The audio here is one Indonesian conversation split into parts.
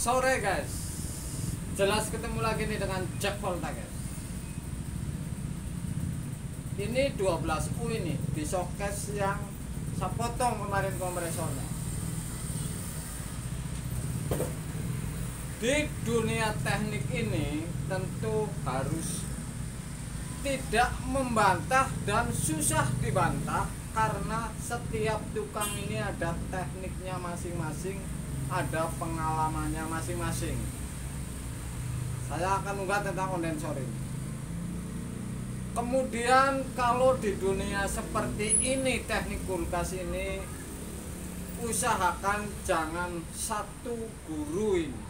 Sore guys, jelas ketemu lagi nih dengan Jack Volta guys. Ini 12U ini di showcase yang saya potong kemarin kompresornya. Di dunia teknik ini tentu harus tidak membantah dan susah dibantah, karena setiap tukang ini ada tekniknya masing-masing, ada pengalamannya masing-masing. Saya akan unggah tentang kondensor ini. Kemudian kalau di dunia seperti ini, teknik kulkas ini, usahakan jangan satu guru ini,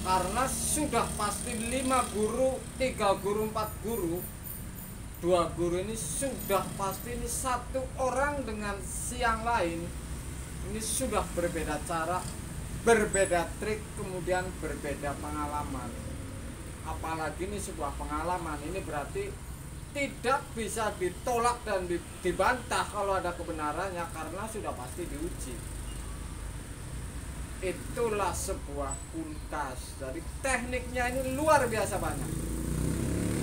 karena sudah pasti 5 guru, 3 guru, 4 guru, 2 guru ini sudah pasti ini satu orang dengan siang lain ini sudah berbeda cara, berbeda trik, kemudian berbeda pengalaman. Apalagi ini sebuah pengalaman, ini berarti tidak bisa ditolak dan dibantah kalau ada kebenarannya, karena sudah pasti diuji. Itulah sebuah kulkas. Jadi tekniknya ini luar biasa banyak.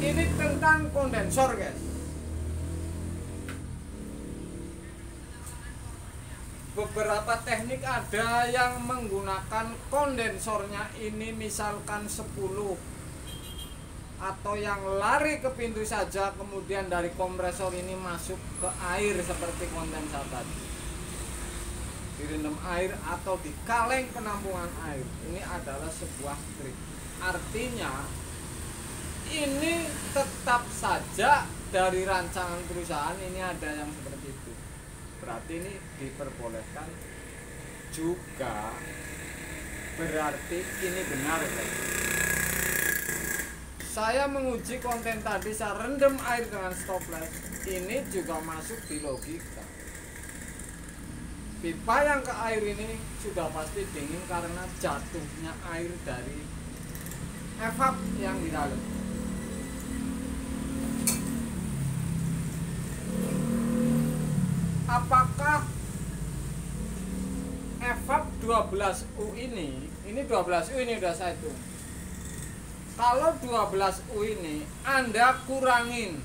Ini tentang kondensor guys. Beberapa teknik ada yang menggunakan kondensornya ini misalkan 10, atau yang lari ke pintu saja, kemudian dari kompresor ini masuk ke air seperti kondensat tadi, direndam air atau di kaleng penampungan air. Ini adalah sebuah trik. Artinya ini tetap saja dari rancangan perusahaan ini ada yang seperti itu. Berarti ini diperbolehkan juga, berarti ini benar guys. Saya menguji konten tadi, saya rendam air dengan stopless, ini juga masuk di logika. Pipa yang ke air ini sudah pasti dingin karena jatuhnya air dari evap yang di dalam. Apakah evap 12U ini 12U ini udah saya hitung. Kalau 12U ini Anda kurangin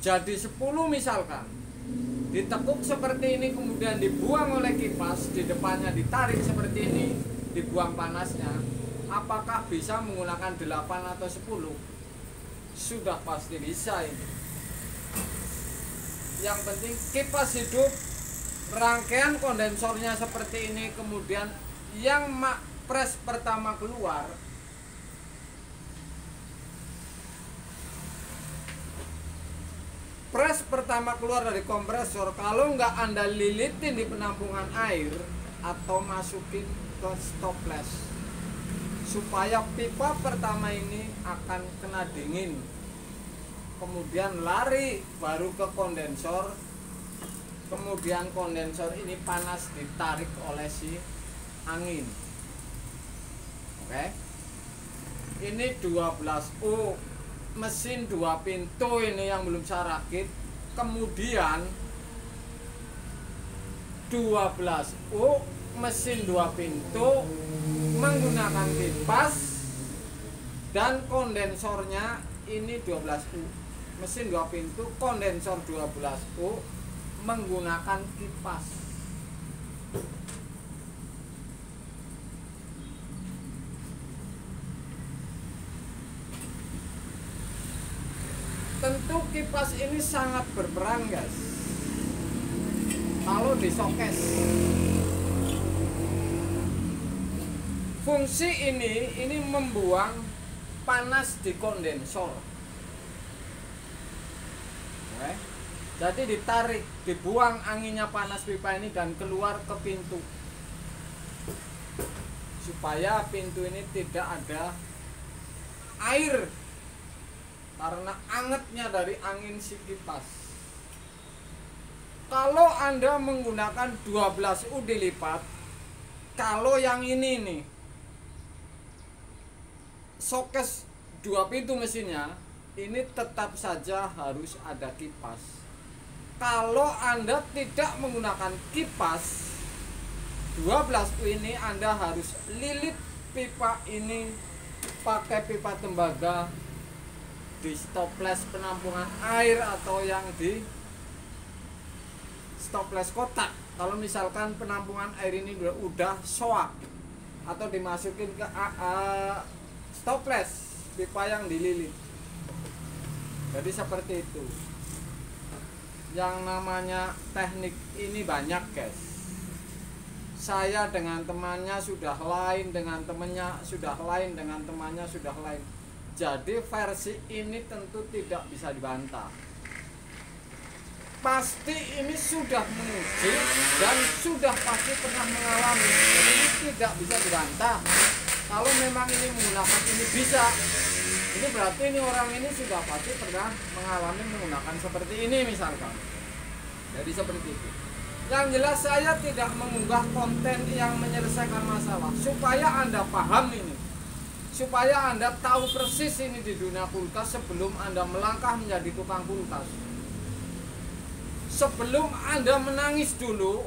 jadi 10 misalkan, ditekuk seperti ini, kemudian dibuang oleh kipas, di depannya ditarik seperti ini, dibuang panasnya, apakah bisa menggunakan 8 atau 10? Sudah pasti bisa ini. Yang penting kipas hidup, rangkaian kondensornya seperti ini, kemudian yang pres pertama keluar, pres pertama keluar dari kompresor, kalau nggak Anda lilitin di penampungan air atau masukin ke stopless, supaya pipa pertama ini akan kena dingin, kemudian lari baru ke kondensor, kemudian kondensor ini panas ditarik oleh si angin. Oke. Ini 12U mesin 2 pintu ini yang belum saya rakit. Kemudian 12U mesin 2 pintu menggunakan kipas, dan kondensornya ini 12U mesin 2 pintu, kondensor 12U menggunakan kipas. Tentu kipas ini sangat berperan guys kalau di showcase. Fungsi ini membuang panas di kondensor. Oke. Jadi ditarik, dibuang anginnya panas pipa ini dan keluar ke pintu, supaya pintu ini tidak ada air karena angetnya dari angin si kipas. Kalau Anda menggunakan 12U dilipat, kalau yang ini nih showcase 2 pintu mesinnya, ini tetap saja harus ada kipas. Kalau Anda tidak menggunakan kipas, 12U ini Anda harus lilit pipa ini pakai pipa tembaga di stoples penampungan air atau yang di stoples kotak. Kalau misalkan penampungan air ini udah soak atau dimasukin ke stoples pipa yang dililit. Jadi seperti itu. Yang namanya teknik ini banyak, guys. Saya dengan temannya sudah lain, dengan temannya sudah lain, dengan temannya sudah lain. Jadi versi ini tentu tidak bisa dibantah. Pasti ini sudah menguji dan sudah pasti pernah mengalami. Jadi ini tidak bisa dibantah. Kalau memang ini menggunakan ini bisa, ini berarti ini orang ini sudah pasti pernah mengalami menggunakan seperti ini misalkan. Jadi seperti itu. Yang jelas saya tidak mengunggah konten yang menyelesaikan masalah, supaya Anda paham ini, supaya Anda tahu persis ini di dunia kulkas sebelum Anda melangkah menjadi tukang kulkas. Sebelum Anda menangis dulu,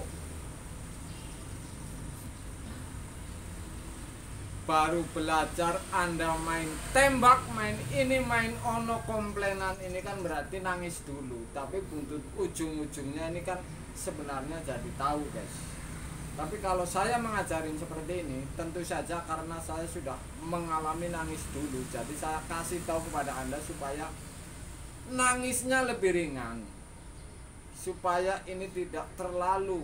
baru belajar Anda main tembak, main ini, main ono, komplainan, ini kan berarti nangis dulu. Tapi buntut ujung-ujungnya ini kan sebenarnya jadi tahu, guys. Tapi kalau saya mengajarin seperti ini, tentu saja karena saya sudah mengalami nangis dulu. Jadi saya kasih tahu kepada Anda supaya nangisnya lebih ringan, supaya ini tidak terlalu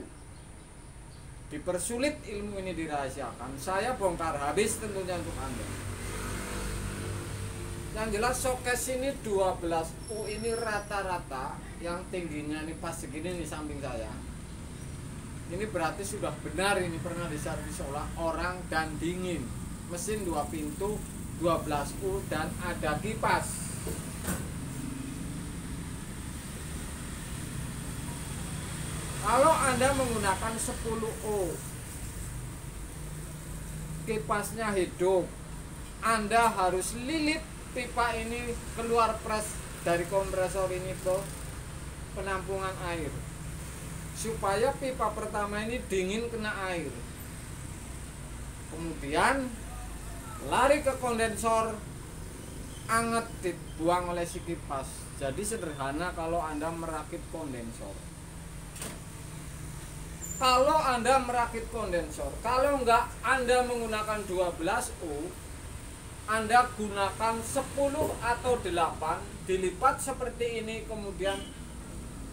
dipersulit ilmu ini dirahasiakan. Saya bongkar habis tentunya untuk Anda. Yang jelas showcase ini 12U ini rata-rata yang tingginya ini pas segini nih samping saya. Ini berarti sudah benar ini pernah diservis oleh orang dan dingin. Mesin 2 pintu 12U dan ada kipas. Kalau Anda menggunakan 10U, kipasnya hidup, Anda harus lilit pipa ini keluar pres dari kompresor ini ke penampungan air, supaya pipa pertama ini dingin kena air. Kemudian lari ke kondensor, anget dibuang oleh si kipas. Jadi sederhana kalau Anda merakit kondensor. Kalau Anda merakit kondensor, kalau enggak Anda menggunakan 12U, Anda gunakan 10 atau 8 dilipat seperti ini, kemudian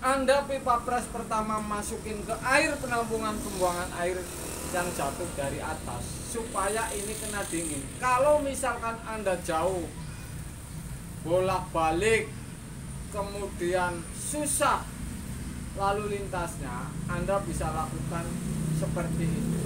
Anda pipa pres pertama masukin ke air penampungan pembuangan air yang jatuh dari atas supaya ini kena dingin. Kalau misalkan Anda jauh bolak-balik kemudian susah lalu lintasnya, Anda bisa lakukan seperti ini.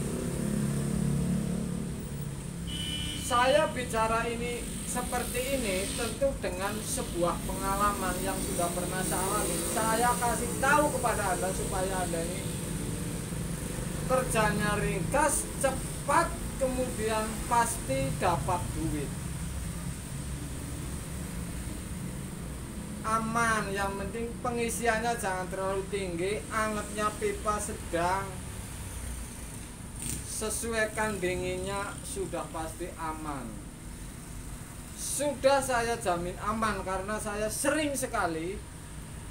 Saya bicara ini seperti ini tentu dengan sebuah pengalaman yang sudah pernah saya alami. Saya kasih tahu kepada Anda supaya Anda ini kerjanya ringkas, cepat, kemudian pasti dapat duit. Aman, yang penting pengisiannya jangan terlalu tinggi, angetnya pipa sedang, sesuaikan dinginnya, sudah pasti aman. Sudah saya jamin aman karena saya sering sekali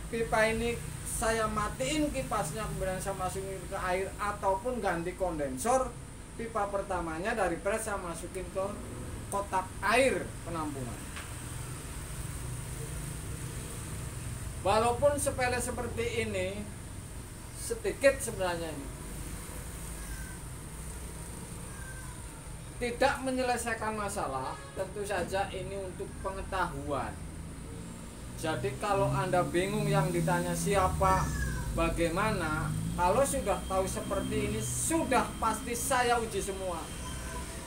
pipa ini saya matiin kipasnya, kemudian saya masukin ke air ataupun ganti kondensor. Pipa pertamanya dari pres saya masukin ke kotak air penampungan. Walaupun sepele seperti ini, sedikit sebenarnya ini tidak menyelesaikan masalah, tentu saja ini untuk pengetahuan. Jadi kalau Anda bingung yang ditanya siapa, bagaimana, kalau sudah tahu seperti ini, sudah pasti saya uji semua.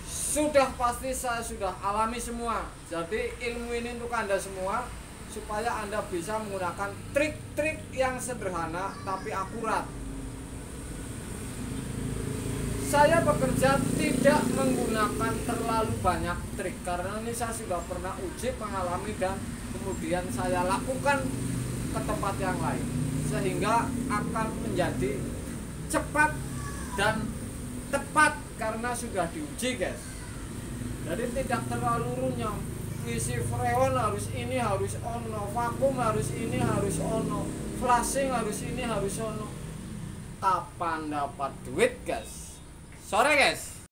Sudah pasti saya sudah alami semua. Jadi ilmu ini untuk Anda semua, supaya Anda bisa menggunakan trik-trik yang sederhana tapi akurat. Saya bekerja tidak menggunakan terlalu banyak trik karena ini saya sudah pernah uji, mengalami, dan kemudian saya lakukan ke tempat yang lain sehingga akan menjadi cepat dan tepat karena sudah diuji guys. Jadi tidak terlalu runyam. Isi freon harus ini harus ono, vakum harus ini harus ono, flashing harus ini harus ono. Kapan dapat duit guys? Sore guys.